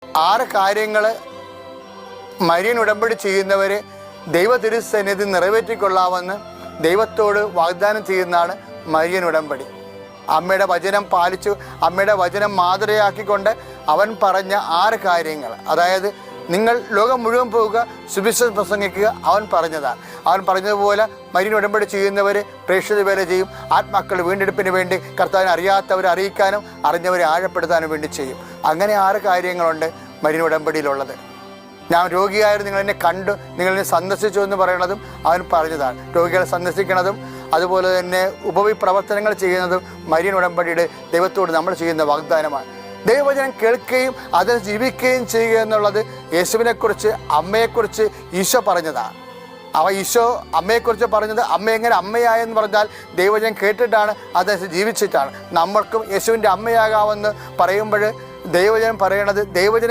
6 കാര്യങ്ങൾ മരിയൻ ഉടമ്പടി ചെയ്യുന്നവർ ദൈവ തിരുസന്നിധി നിറവേറ്റിക്കൊള്ളാമെന്ന് ദൈവത്തോട് വാഗ്ദാനം ചെയ്യുന്നതാണ് മരിയൻ ഉടമ്പടി. അമ്മയുടെ വചനം പാലിച്ചു, അമ്മയുടെ വചനം മാതൃകയാക്കിക്കൊണ്ട് അവൻ പറഞ്ഞ 6 കാര്യങ്ങൾ, അതായത് നിങ്ങൾ ലോകം മുഴുവൻ പോവുക, സുവിശേഷം പ്രസംഗിക്കുക, അവൻ പറഞ്ഞതാണ്. അവൻ പറഞ്ഞതുപോലെ മരിയൻ ഉടമ്പടി ചെയ്യുന്നവർ പ്രേക്ഷിത വേല ചെയ്യും. ആത്മാക്കൾ വീണ്ടെടുപ്പിന് വേണ്ടി കർത്താവിനെ അറിയാത്തവരെ അറിയിക്കാനും അറിഞ്ഞവരെ ആഴപ്പെടുത്താനും വേണ്ടി ചെയ്യും. അങ്ങനെ 6 കാര്യങ്ങളുണ്ട് മരിയൻ ഉടമ്പടിയിലുള്ളത്. ഞാൻ രോഗിയായിരുന്നു, നിങ്ങൾ എന്നെ കണ്ടു, നിങ്ങൾ എന്നെ സന്ദർശിച്ചു എന്ന് പറയുന്നതും അവൻ പറഞ്ഞതാണ്. രോഗികളെ സന്ദർശിക്കുന്നതും അതുപോലെ തന്നെ പ്രവർത്തനങ്ങൾ ചെയ്യുന്നതും മരിയൻ ഉടമ്പടിയുടെ ദൈവത്തോട് നമ്മൾ ചെയ്യുന്ന വാഗ്ദാനമാണ്. ദൈവവചനം കേൾക്കുകയും അതിനെ ജീവിക്കുകയും ചെയ്യുക എന്നുള്ളത് യേശുവിനെക്കുറിച്ച്, അമ്മയെക്കുറിച്ച് ഈശോ പറഞ്ഞതാണ്. ഈശോ അമ്മയെക്കുറിച്ച് പറഞ്ഞത് അമ്മ എങ്ങനെ അമ്മയായെന്ന് പറഞ്ഞാൽ ദൈവവചനം കേട്ടിട്ടാണ്, അതനുസരിച്ച് ജീവിച്ചിട്ടാണ്. നമ്മൾക്കും യേശുവിൻ്റെ അമ്മയാകാമെന്ന് പറയുമ്പോൾ ദൈവവചനം പറയണത് ദൈവവചനം